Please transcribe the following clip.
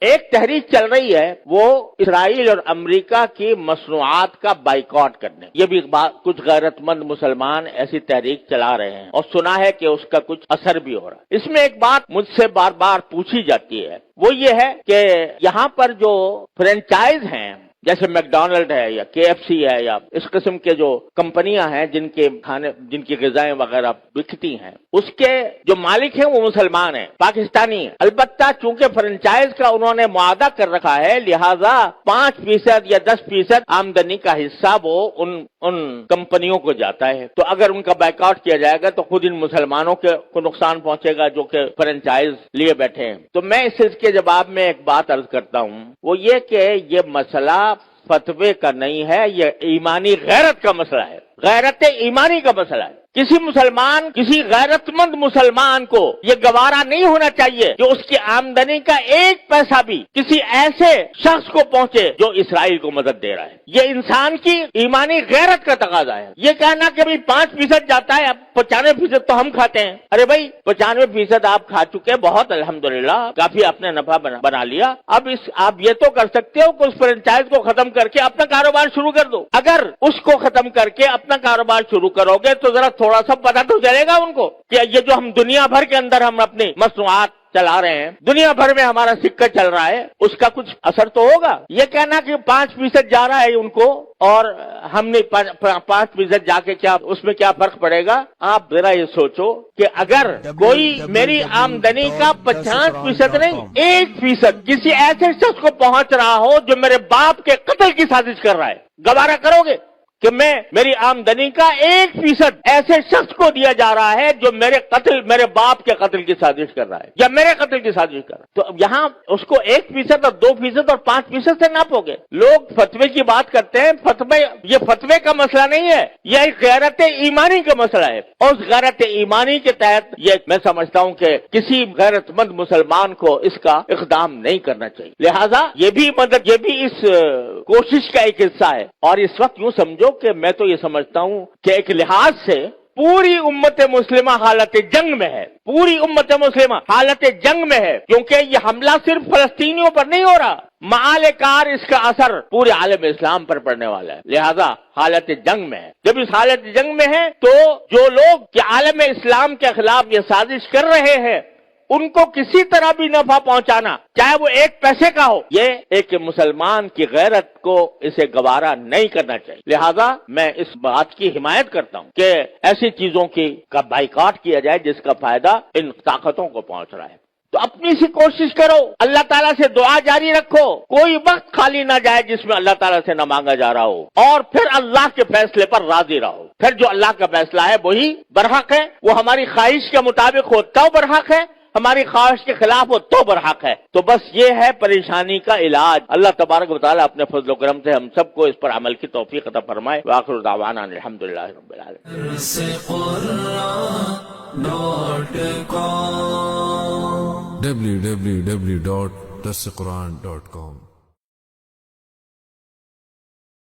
ایک تحریک چل رہی ہے وہ اسرائیل اور امریکہ کی مصنوعات کا بائیکاٹ کرنے، یہ بھی کچھ غیرت مند مسلمان ایسی تحریک چلا رہے ہیں اور سنا ہے کہ اس کا کچھ اثر بھی ہو رہا ہے۔ اس میں ایک بات مجھ سے بار بار پوچھی جاتی ہے، وہ یہ ہے کہ یہاں پر جو فرنچائز ہیں جیسے میک ڈونلڈ ہے یا کے ایف سی ہے یا اس قسم کے جو کمپنیاں ہیں جن کے کھانے جن کی غذائیں وغیرہ بکتی ہیں، اس کے جو مالک ہیں وہ مسلمان ہیں، پاکستانی ہیں۔ البتہ چونکہ فرنچائز کا انہوں نے معاہدہ کر رکھا ہے، لہذا 5% یا 10% آمدنی کا حصہ وہ ان کمپنیوں کو جاتا ہے۔ تو اگر ان کا بائیکاٹ کیا جائے گا تو خود ان مسلمانوں کو نقصان پہنچے گا جو کہ فرنچائز لیے بیٹھے ہیں۔ تو میں اس کے جواب میں ایک بات عرض کرتا ہوں، وہ یہ کہ یہ مسئلہ فتوے کا نہیں ہے، یہ ایمانی غیرت کا مسئلہ ہے، غیرت ایمانی کا مسئلہ ہے۔ کسی مسلمان، کسی غیرت مند مسلمان کو یہ گوارا نہیں ہونا چاہیے کہ اس کی آمدنی کا 1 پیسہ بھی کسی ایسے شخص کو پہنچے جو اسرائیل کو مدد دے رہا ہے۔ یہ انسان کی ایمانی غیرت کا تقاضا ہے۔ یہ کہنا کہ بھئی 5% جاتا ہے، اب 95% تو ہم کھاتے ہیں۔ ارے بھائی 95% آپ کھا چکے، بہت الحمدللہ، کافی آپ نے نفع بنا لیا۔ اب آپ یہ تو کر سکتے ہو کہ اس فرنچائز کو ختم کر کے اپنا کاروبار شروع کر دو۔ اگر اس کو ختم کر کے اپنا کاروبار شروع کرو گے تو ذرا تھوڑا سا پتہ تو چلے گا ان کو کہ یہ جو ہم دنیا بھر کے اندر ہم اپنی مصنوعات چلا رہے ہیں، دنیا بھر میں ہمارا سکہ چل رہا ہے، اس کا کچھ اثر تو ہوگا۔ یہ کہنا کہ 5% جا رہا ہے ان کو اور ہم نے 5% جا کے کیا اس میں کیا فرق پڑے گا؟ آپ ذرا یہ سوچو کہ اگر کوئی میری آمدنی کا 50% نہیں 1% کسی ایسے شخص کو پہنچ رہا ہو جو میرے باپ کے قتل کی سازش کر رہا ہے، گوارا کرو گے کہ میری آمدنی کا 1% ایسے شخص کو دیا جا رہا ہے جو میرے باپ کے قتل کی سازش کر رہا ہے یا میرے قتل کی سازش کر رہا ہے؟ تو یہاں اس کو 1% اور 2% اور 5% سے ناپو گے۔ لوگ فتوے کی بات کرتے ہیں، یہ فتوے کا مسئلہ نہیں ہے، یہ ایک غیرت ایمانی کا مسئلہ ہے، اور اس غیرت ایمانی کے تحت یہ میں سمجھتا ہوں کہ کسی غیرت مند مسلمان کو اس کا اقدام نہیں کرنا چاہیے۔ لہذا یہ بھی اس کوشش کا ایک حصہ ہے، اور اس وقت یوں سمجھو کہ میں تو یہ سمجھتا ہوں کہ ایک لحاظ سے پوری امت مسلمہ حالت جنگ میں ہے، پوری امت مسلمہ حالت جنگ میں ہے، کیونکہ یہ حملہ صرف فلسطینیوں پر نہیں ہو رہا، معال کار اس کا اثر پورے عالم اسلام پر پڑنے والا ہے، لہذا حالت جنگ میں ہے۔ جب اس حالت جنگ میں ہے تو جو لوگ عالم اسلام کے خلاف یہ سازش کر رہے ہیں ان کو کسی طرح بھی نفع پہنچانا، چاہے وہ 1 پیسے کا ہو، یہ ایک مسلمان کی غیرت کو اسے گوارا نہیں کرنا چاہیے۔ لہذا میں اس بات کی حمایت کرتا ہوں کہ ایسی چیزوں کا بائیکاٹ کیا جائے جس کا فائدہ ان طاقتوں کو پہنچ رہا ہے۔ تو اپنی سی کوشش کرو، اللہ تعالیٰ سے دعا جاری رکھو، کوئی وقت خالی نہ جائے جس میں اللہ تعالیٰ سے نہ مانگا جا رہا ہو، اور پھر اللہ کے فیصلے پر راضی رہو۔ پھر جو اللہ کا فیصلہ ہے وہی برحق ہے، وہ ہماری خواہش کے مطابق ہو تو برحق ہے، ہماری خواہش کے خلاف ہو تو برحق ہے۔ تو بس یہ ہے پریشانی کا علاج۔ اللہ تبارک و تعالیٰ اپنے فضل و کرم سے ہم سب کو اس پر عمل کی توفیق عطا فرمائے۔ وآخر دعوانا الحمدللہ رب العالمین۔ www.darsequran.com